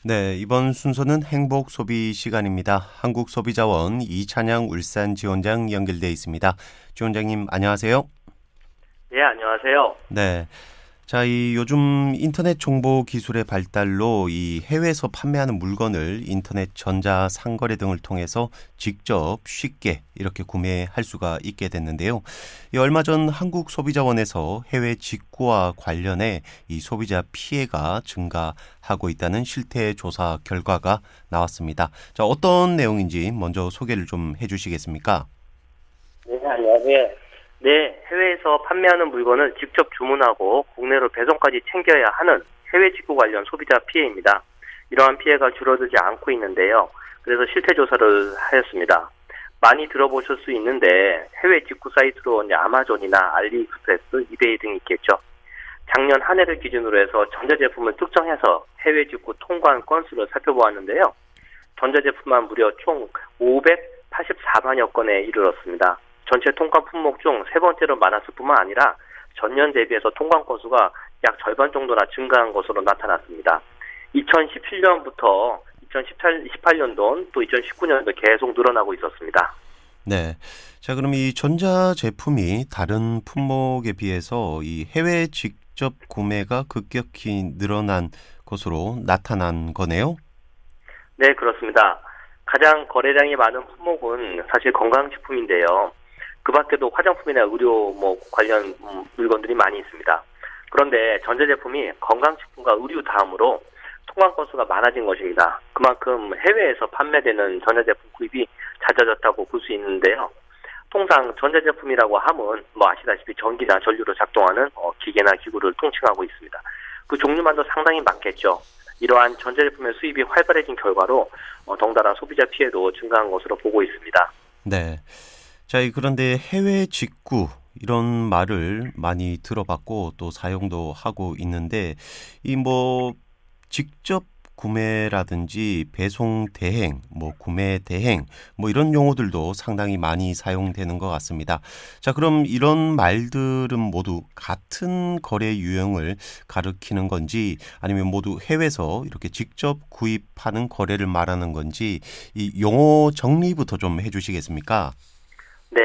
네, 이번 순서는 행복 소비 시간입니다. 한국소비자원 이찬양 울산 지원장 연결돼 있습니다. 지원장님 안녕하세요. 예, 안녕하세요. 네. 자, 이 요즘 인터넷 정보 기술의 발달로 이 해외에서 판매하는 물건을 인터넷 전자 상거래 등을 통해서 직접 쉽게 이렇게 구매할 수가 있게 됐는데요. 이 얼마 전 한국소비자원에서 해외 직구와 관련해 이 소비자 피해가 증가하고 있다는 실태 조사 결과가 나왔습니다. 자, 어떤 내용인지 먼저 소개를 좀 해주시겠습니까? 네, 안녕하세요. 네, 해외에서 판매하는 물건을 직접 주문하고 국내로 배송까지 챙겨야 하는 해외 직구 관련 소비자 피해입니다. 이러한 피해가 줄어들지 않고 있는데요. 그래서 실태 조사를 하였습니다. 많이 들어보실 수 있는데 해외 직구 사이트로 이제 아마존이나 알리익스프레스, 이베이 등이 있겠죠. 작년 한 해를 기준으로 해서 전자제품을 특정해서 해외 직구 통관 건수를 살펴보았는데요. 전자제품만 무려 총 584만여 건에 이르렀습니다. 전체 통관 품목 중 세 번째로 많았을 뿐만 아니라 전년 대비해서 통관 건수가 약 절반 정도나 증가한 것으로 나타났습니다. 2017년부터 2018년도 또 2019년도 계속 늘어나고 있었습니다. 네. 자, 그럼 이 전자 제품이 다른 품목에 비해서 이 해외 직접 구매가 급격히 늘어난 것으로 나타난 거네요. 네, 그렇습니다. 가장 거래량이 많은 품목은 사실 건강식품인데요. 그 밖에도 화장품이나 의료 관련 물건들이 많이 있습니다. 그런데 전자제품이 건강식품과 의류 다음으로 통관 건수가 많아진 것입니다. 그만큼 해외에서 판매되는 전자제품 구입이 잦아졌다고 볼 수 있는데요. 통상 전자제품이라고 하면 아시다시피 전기나 전류로 작동하는 기계나 기구를 통칭하고 있습니다. 그 종류만도 상당히 많겠죠. 이러한 전자제품의 수입이 활발해진 결과로 덩달아 소비자 피해도 증가한 것으로 보고 있습니다. 네. 자, 그런데 해외 직구 이런 말을 많이 들어봤고 또 사용도 하고 있는데 이 직접 구매라든지 배송 대행, 구매 대행, 이런 용어들도 상당히 많이 사용되는 것 같습니다. 자, 그럼 이런 말들은 모두 같은 거래 유형을 가리키는 건지 아니면 모두 해외에서 이렇게 직접 구입하는 거래를 말하는 건지 이 용어 정리부터 좀 해주시겠습니까? 네,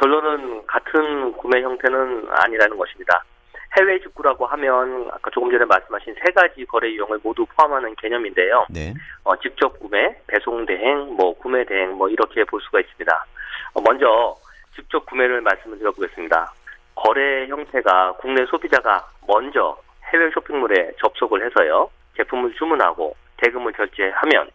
결론은 같은 구매 형태는 아니라는 것입니다. 해외 직구라고 하면 아까 조금 전에 말씀하신 세 가지 거래 유형을 모두 포함하는 개념인데요. 네. 직접 구매, 배송 대행, 구매 대행 이렇게 볼 수가 있습니다. 먼저 직접 구매를 말씀을 드려보겠습니다. 거래 형태가 국내 소비자가 먼저 해외 쇼핑몰에 접속을 해서요. 제품을 주문하고 대금을 결제하면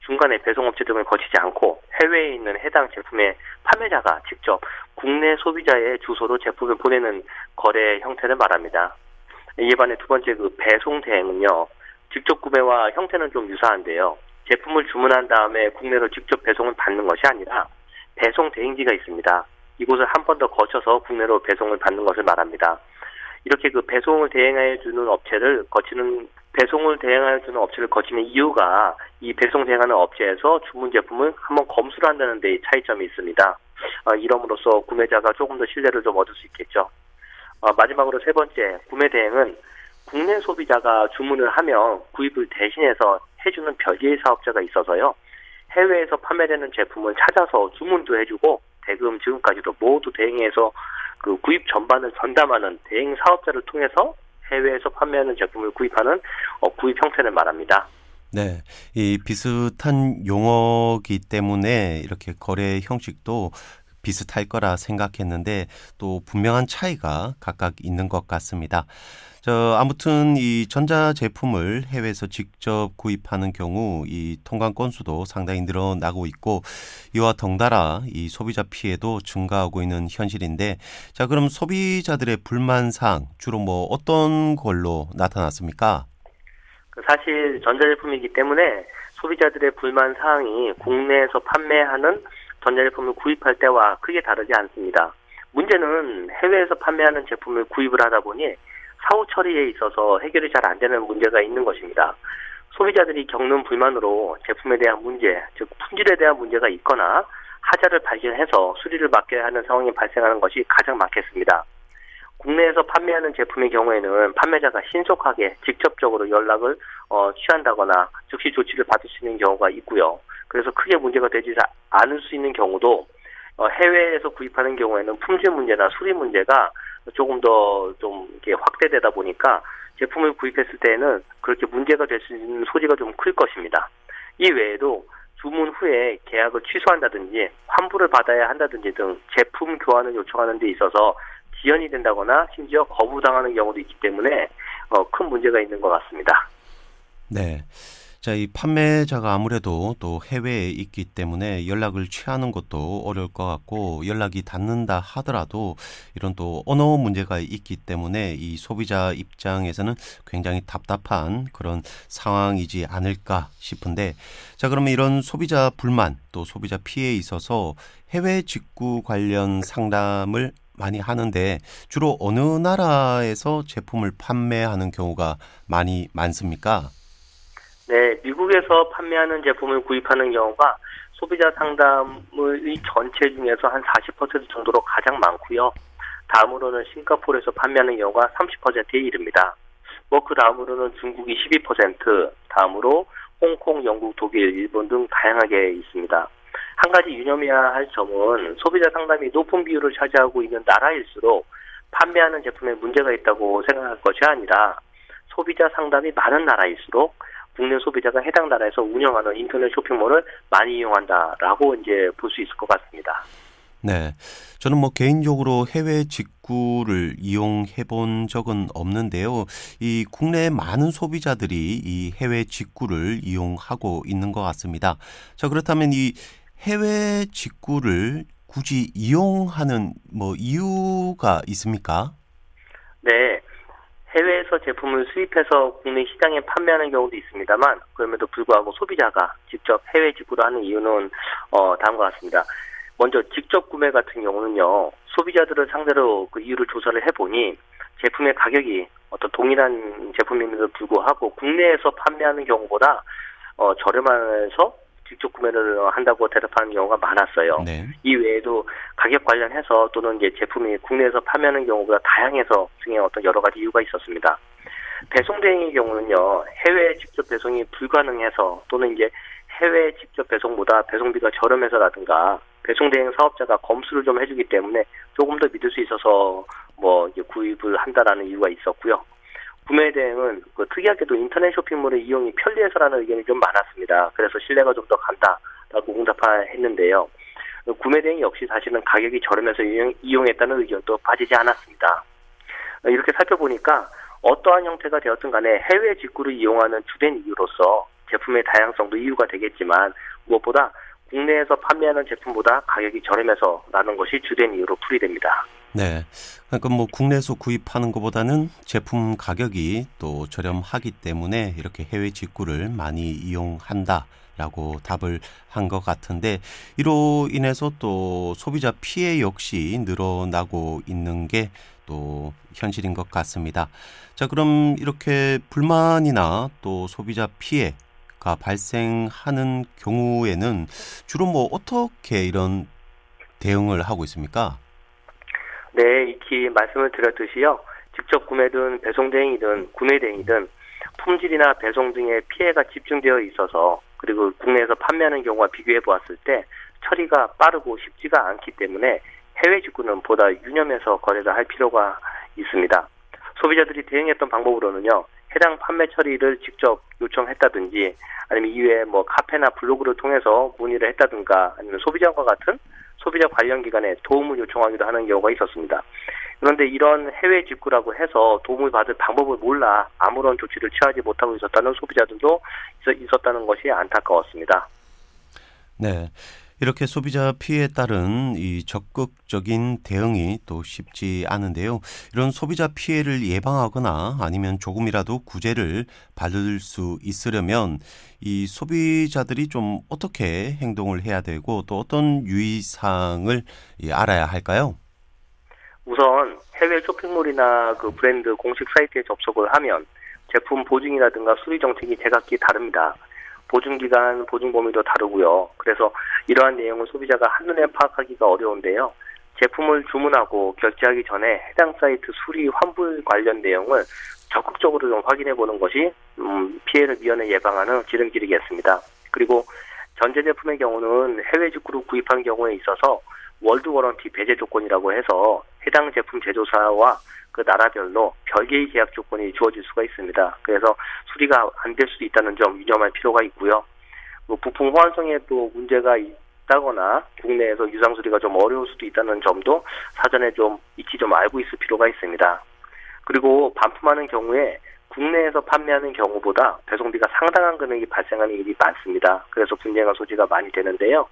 중간에 배송업체 등을 거치지 않고 해외에 있는 해당 제품의 판매자가 직접 국내 소비자의 주소로 제품을 보내는 거래 형태를 말합니다. 이에 반해 두 번째 배송 대행은요. 직접 구매와 형태는 좀 유사한데요. 제품을 주문한 다음에 국내로 직접 배송을 받는 것이 아니라 배송 대행지가 있습니다. 이곳을 한 번 더 거쳐서 국내로 배송을 받는 것을 말합니다. 이렇게 배송을 대행해 주는 업체를 거치는 이유가 이 배송 대행하는 업체에서 주문 제품을 한번 검수를 한다는 데 차이점이 있습니다. 이럼으로써 구매자가 조금 더 신뢰를 좀 얻을 수 있겠죠. 마지막으로 세 번째, 구매 대행은 국내 소비자가 주문을 하면 구입을 대신해서 해주는 별개의 사업자가 있어서요. 해외에서 판매되는 제품을 찾아서 주문도 해주고 대금 지급까지도 모두 대행해서 구입 전반을 전담하는 대행 사업자를 통해서 해외에서 판매하는 제품을 구입하는 구입 형태를 말합니다. 네, 이 비슷한 용어이기 때문에 이렇게 거래 형식도 비슷할 거라 생각했는데 또 분명한 차이가 각각 있는 것 같습니다. 아무튼 이 전자제품을 해외에서 직접 구입하는 경우 이 통관 건수도 상당히 늘어나고 있고 이와 덩달아 이 소비자 피해도 증가하고 있는 현실인데 자, 그럼 소비자들의 불만사항 주로 어떤 걸로 나타났습니까? 사실 전자제품이기 때문에 소비자들의 불만 사항이 국내에서 판매하는 전자제품을 구입할 때와 크게 다르지 않습니다. 문제는 해외에서 판매하는 제품을 구입을 하다 보니 사후 처리에 있어서 해결이 잘 안 되는 문제가 있는 것입니다. 소비자들이 겪는 불만으로 제품에 대한 문제, 즉 품질에 대한 문제가 있거나 하자를 발견해서 수리를 맡겨야 하는 상황이 발생하는 것이 가장 많겠습니다. 국내에서 판매하는 제품의 경우에는 판매자가 신속하게 직접적으로 연락을 취한다거나 즉시 조치를 받을 수 있는 경우가 있고요. 그래서 크게 문제가 되지 않을 수 있는 경우도 해외에서 구입하는 경우에는 품질 문제나 수리 문제가 조금 더 좀 이렇게 확대되다 보니까 제품을 구입했을 때에는 그렇게 문제가 될 수 있는 소지가 좀 클 것입니다. 이 외에도 주문 후에 계약을 취소한다든지 환불을 받아야 한다든지 등 제품 교환을 요청하는 데 있어서 지연이 된다거나 심지어 거부당하는 경우도 있기 때문에 큰 문제가 있는 것 같습니다. 네. 자, 이 판매자가 아무래도 또 해외에 있기 때문에 연락을 취하는 것도 어려울 것 같고 연락이 닿는다 하더라도 이런 또 언어 문제가 있기 때문에 이 소비자 입장에서는 굉장히 답답한 그런 상황이지 않을까 싶은데 자, 그러면 이런 소비자 불만 또 소비자 피해에 있어서 해외 직구 관련 상담을 많이 하는데 주로 어느 나라에서 제품을 판매하는 경우가 많이 많습니까? 네, 미국에서 판매하는 제품을 구입하는 경우가 소비자 상담의 전체 중에서 한 40% 정도로 가장 많고요. 다음으로는 싱가포르에서 판매하는 경우가 30%에 이릅니다. 그 다음으로는 중국이 12%, 다음으로 홍콩, 영국, 독일, 일본 등 다양하게 있습니다. 한 가지 유념해야 할 점은 소비자 상담이 높은 비율을 차지하고 있는 나라일수록 판매하는 제품에 문제가 있다고 생각할 것이 아니라 소비자 상담이 많은 나라일수록 국내 소비자가 해당 나라에서 운영하는 인터넷 쇼핑몰을 많이 이용한다라고 이제 볼 수 있을 것 같습니다. 네. 저는 뭐 개인적으로 해외 직구를 이용해 본 적은 없는데요. 이 국내 많은 소비자들이 이 해외 직구를 이용하고 있는 것 같습니다. 자, 그렇다면 이 해외 직구를 굳이 이용하는 뭐 이유가 있습니까? 네. 해외에서 제품을 수입해서 국내 시장에 판매하는 경우도 있습니다만 그럼에도 불구하고 소비자가 직접 해외 직구를 하는 이유는 다음과 같습니다. 먼저 직접 구매 같은 경우는요. 소비자들을 상대로 그 이유를 조사를 해보니 제품의 가격이 어떤 동일한 제품임에도 불구하고 국내에서 판매하는 경우보다 저렴해서 직접 구매를 한다고 대답하는 경우가 많았어요. 네. 이 외에도 가격 관련해서 또는 이제 제품이 국내에서 판매하는 경우보다 다양해서 등의 어떤 여러 가지 이유가 있었습니다. 배송 대행의 경우는요, 해외 직접 배송이 불가능해서 또는 이제 해외 직접 배송보다 배송비가 저렴해서라든가 배송 대행 사업자가 검수를 좀 해주기 때문에 조금 더 믿을 수 있어서 이제 구입을 한다라는 이유가 있었고요. 구매 대행은 특이하게도 인터넷 쇼핑몰의 이용이 편리해서라는 의견이 좀 많았습니다. 그래서 신뢰가 좀 더 간다라고 응답했는데요. 구매 대행 역시 사실은 가격이 저렴해서 이용했다는 의견도 빠지지 않았습니다. 이렇게 살펴보니까 어떠한 형태가 되었든 간에 해외 직구를 이용하는 주된 이유로서 제품의 다양성도 이유가 되겠지만 무엇보다 국내에서 판매하는 제품보다 가격이 저렴해서라는 것이 주된 이유로 풀이됩니다. 네. 그러니까 뭐 국내에서 구입하는 것보다는 제품 가격이 또 저렴하기 때문에 이렇게 해외 직구를 많이 이용한다라고 답을 한 것 같은데 이로 인해서 또 소비자 피해 역시 늘어나고 있는 게 또 현실인 것 같습니다. 자, 그럼 이렇게 불만이나 또 소비자 피해가 발생하는 경우에는 주로 뭐 어떻게 이런 대응을 하고 있습니까? 네, 익히 말씀을 드렸듯이요. 직접 구매든 배송 대행이든 구매 대행이든 품질이나 배송 등의 피해가 집중되어 있어서 그리고 국내에서 판매하는 경우와 비교해 보았을 때 처리가 빠르고 쉽지가 않기 때문에 해외 직구는 보다 유념해서 거래를 할 필요가 있습니다. 소비자들이 대응했던 방법으로는요. 해당 판매 처리를 직접 요청했다든지 아니면 이외에 카페나 블로그를 통해서 문의를 했다든가 아니면 소비자와 같은 소비자 관련 기관에 도움을 요청하기도 하는 경우가 있었습니다. 그런데 이런 해외 직구라고 해서 도움을 받을 방법을 몰라 아무런 조치를 취하지 못하고 있었다는 소비자들도 있었다는 것이 안타까웠습니다. 네. 이렇게 소비자 피해에 따른 이 적극적인 대응이 또 쉽지 않은데요. 이런 소비자 피해를 예방하거나 아니면 조금이라도 구제를 받을 수 있으려면 이 소비자들이 좀 어떻게 행동을 해야 되고 또 어떤 유의사항을 알아야 할까요? 우선 해외 쇼핑몰이나 그 브랜드 공식 사이트에 접속을 하면 제품 보증이라든가 수리 정책이 제각기 다릅니다. 보증기간, 보증 범위도 다르고요. 그래서 이러한 내용을 소비자가 한눈에 파악하기가 어려운데요. 제품을 주문하고 결제하기 전에 해당 사이트 수리 환불 관련 내용을 적극적으로 좀 확인해 보는 것이 피해를 미연에 예방하는 지름길이겠습니다. 그리고 전제 제품의 경우는 해외 직구로 구입한 경우에 있어서 월드 워런티 배제 조건이라고 해서 해당 제품 제조사와 그 나라별로 별개의 계약 조건이 주어질 수가 있습니다. 그래서 수리가 안 될 수도 있다는 점 유념할 필요가 있고요. 부품 호환성에 또 문제가 있다거나 국내에서 유상 수리가 좀 어려울 수도 있다는 점도 사전에 좀 익히 좀 알고 있을 필요가 있습니다. 그리고 반품하는 경우에 국내에서 판매하는 경우보다 배송비가 상당한 금액이 발생하는 일이 많습니다. 그래서 분쟁의 소지가 많이 되는데요.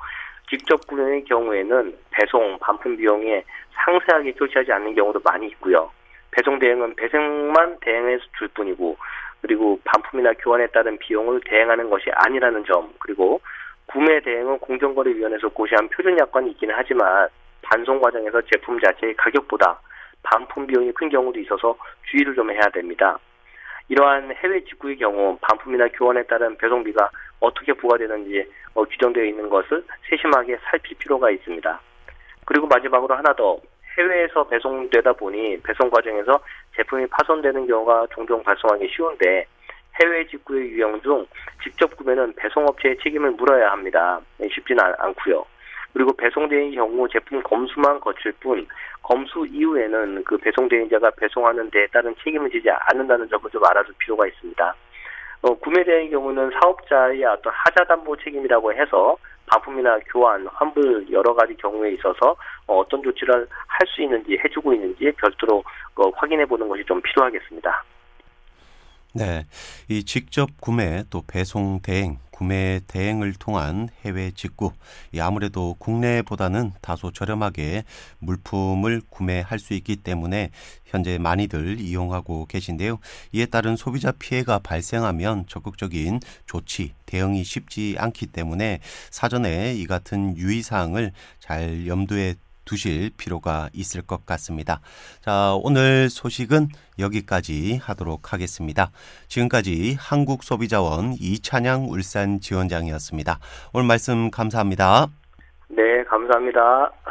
직접 구매의 경우에는 배송, 반품 비용에 상세하게 표시하지 않는 경우도 많이 있고요. 배송 대행은 배송만 대행해서 줄 뿐이고, 그리고 반품이나 교환에 따른 비용을 대행하는 것이 아니라는 점, 그리고 구매 대행은 공정거래위원회에서 고시한 표준 약관이 있기는 하지만 반송 과정에서 제품 자체의 가격보다 반품 비용이 큰 경우도 있어서 주의를 좀 해야 됩니다. 이러한 해외 직구의 경우 반품이나 교환에 따른 배송비가 어떻게 부과되는지 규정되어 있는 것을 세심하게 살필 필요가 있습니다. 그리고 마지막으로 하나 더, 해외에서 배송되다 보니 배송 과정에서 제품이 파손되는 경우가 종종 발생하기 쉬운데 해외 직구의 유형 중 직접 구매는 배송업체의 책임을 물어야 합니다. 쉽지는 않고요. 그리고 배송대행의 경우 제품 검수만 거칠 뿐 검수 이후에는 그 배송대행자가 배송하는 데에 따른 책임을 지지 않는다는 점을 좀 알아둘 필요가 있습니다. 구매대행의 경우는 사업자의 어떤 하자담보 책임이라고 해서 반품이나 교환, 환불 여러 가지 경우에 있어서 어떤 조치를 할 수 있는지 해주고 있는지 별도로 확인해 보는 것이 좀 필요하겠습니다. 네, 이 직접 구매 또 배송 대행, 구매 대행을 통한 해외 직구, 아무래도 국내보다는 다소 저렴하게 물품을 구매할 수 있기 때문에 현재 많이들 이용하고 계신데요. 이에 따른 소비자 피해가 발생하면 적극적인 조치, 대응이 쉽지 않기 때문에 사전에 이 같은 유의사항을 잘 염두에 두실 필요가 있을 것 같습니다. 자, 오늘 소식은 여기까지 하도록 하겠습니다. 지금까지 한국소비자원 이찬양 울산 지원장이었습니다. 오늘 말씀 감사합니다. 네, 감사합니다.